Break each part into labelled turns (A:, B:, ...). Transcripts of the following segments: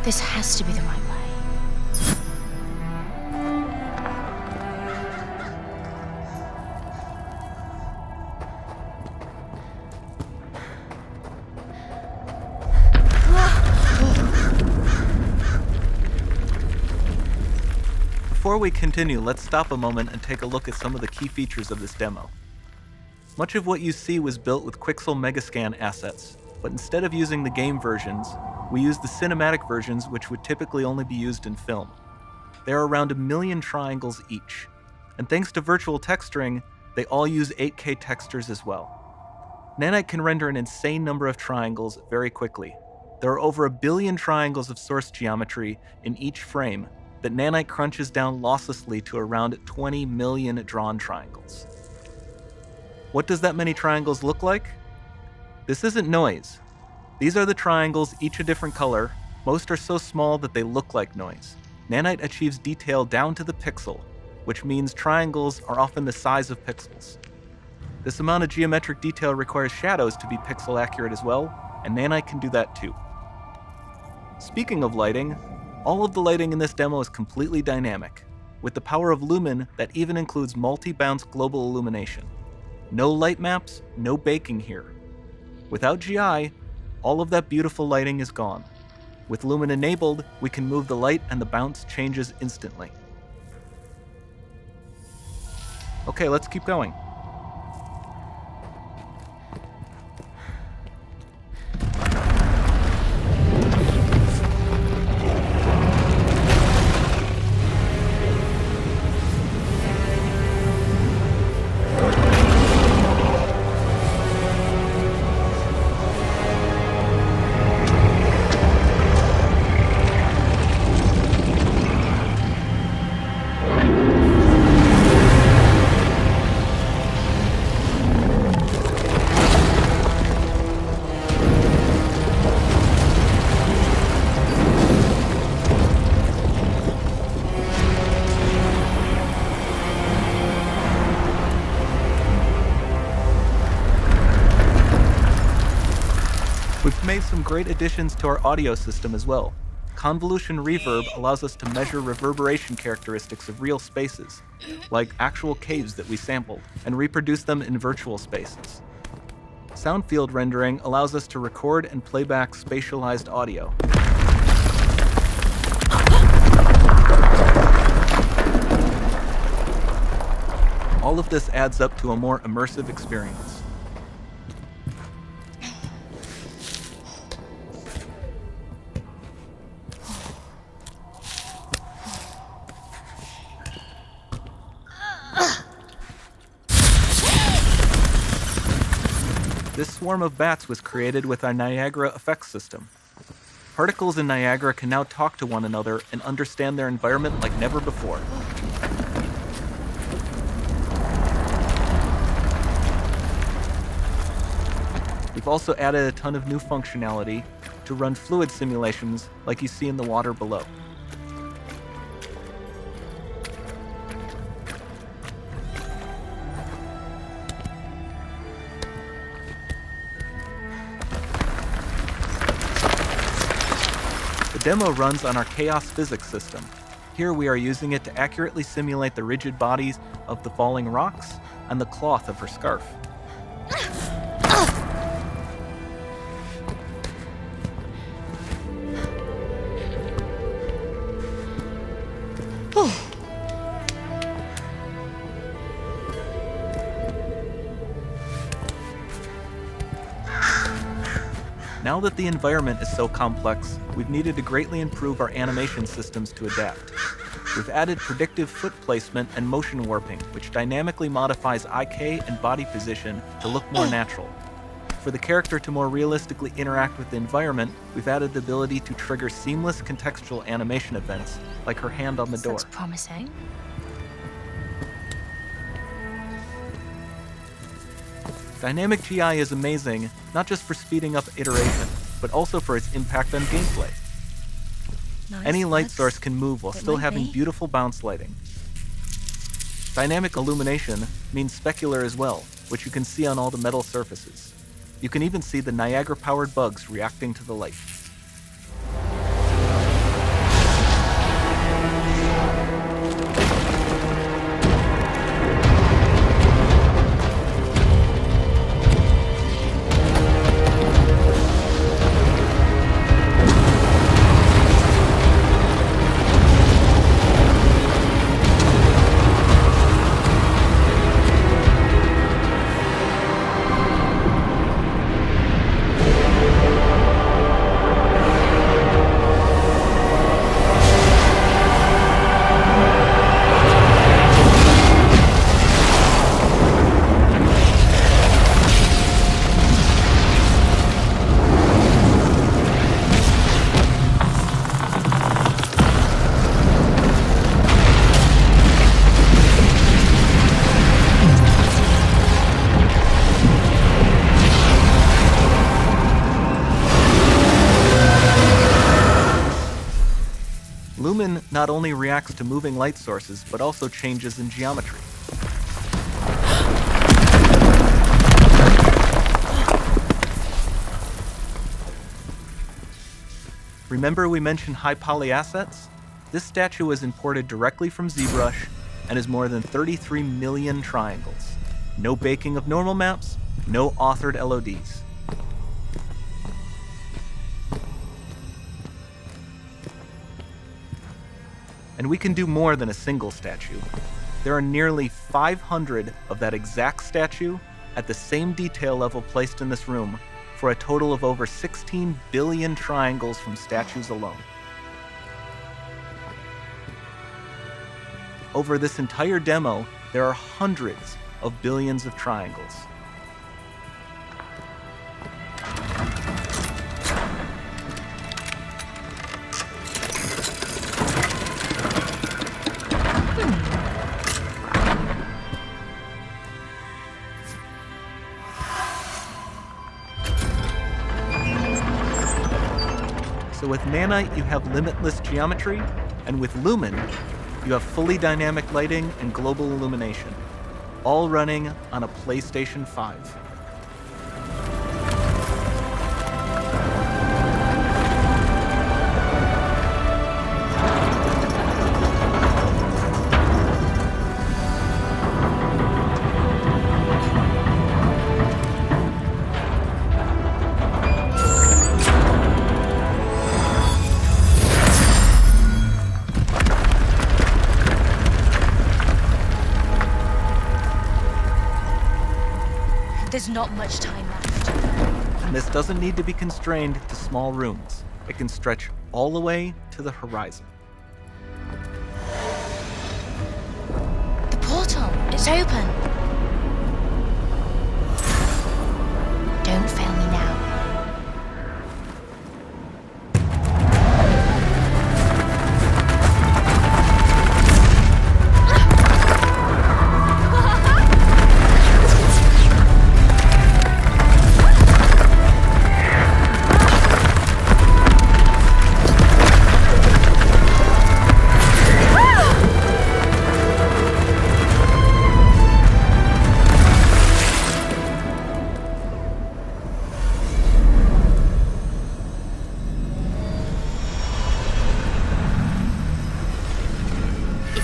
A: This has to be the right way.
B: Before we continue, let's stop a moment and take a look at some of the key features of this demo. Much of what you see was built with Quixel Megascan assets, but instead of using the game versions, we used the cinematic versions, which would typically only be used in film. There are around 1 million triangles each, and thanks to virtual texturing, they all use 8K textures as well. Nanite can render an insane number of triangles very quickly. There are over 1 billion triangles of source geometry in each frame that Nanite crunches down losslessly to around 20 million drawn triangles. What does that many triangles look like? This isn't noise. These are the triangles, each a different color. Most are so small that they look like noise. Nanite achieves detail down to the pixel, which means triangles are often the size of pixels. This amount of geometric detail requires shadows to be pixel accurate as well, and Nanite can do that too. Speaking of lighting, all of the lighting in this demo is completely dynamic, with the power of Lumen that even includes multi-bounce global illumination. No light maps, no baking here. Without GI, all of that beautiful lighting is gone. With Lumen enabled, we can move the light and the bounce changes instantly. Okay, let's keep going. We've made some great additions to our audio system as well. Convolution reverb allows us to measure reverberation characteristics of real spaces, like actual caves that we sampled, and reproduce them in virtual spaces. Sound field rendering allows us to record and playback spatialized audio. All of this adds up to a more immersive experience. This swarm of bats was created with our Niagara effects system. Particles in Niagara can now talk to one another and understand their environment like never before. We've also added a ton of new functionality to run fluid simulations like you see in the water below. The demo runs on our chaos physics system. Here we are using it to accurately simulate the rigid bodies of the falling rocks and the cloth of her scarf. Now that the environment is so complex, we've needed to greatly improve our animation systems to adapt. We've added predictive foot placement and motion warping, which dynamically modifies IK and body position to look more natural. For the character to more realistically interact with the environment, we've added the ability to trigger seamless contextual animation events, like her hand on the door.
A: Looks promising.
B: Dynamic GI is amazing, not just for speeding up iteration, but also for its impact on gameplay.
A: Nice.
B: Any light source can move while still having beautiful bounce lighting. Dynamic illumination means specular as well, which you can see on all the metal surfaces. You can even see the Niagara-powered bugs reacting to the light. Lumen not only reacts to moving light sources, but also changes in geometry. Remember we mentioned high poly assets? This statue was imported directly from ZBrush and is more than 33 million triangles. No baking of normal maps, no authored LODs. And we can do more than a single statue. There are nearly 500 of that exact statue at the same detail level placed in this room, for a total of over 16 billion triangles from statues alone. Over this entire demo, there are hundreds of billions of triangles. So with Nanite, you have limitless geometry, and with Lumen, you have fully dynamic lighting and global illumination, all running on a PlayStation 5.
A: There's not much time left.
B: And this doesn't need to be constrained to small rooms. It can stretch all the way to the horizon.
A: The portal, it's open. Don't fail me now.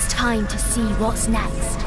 C: Time to see what's next.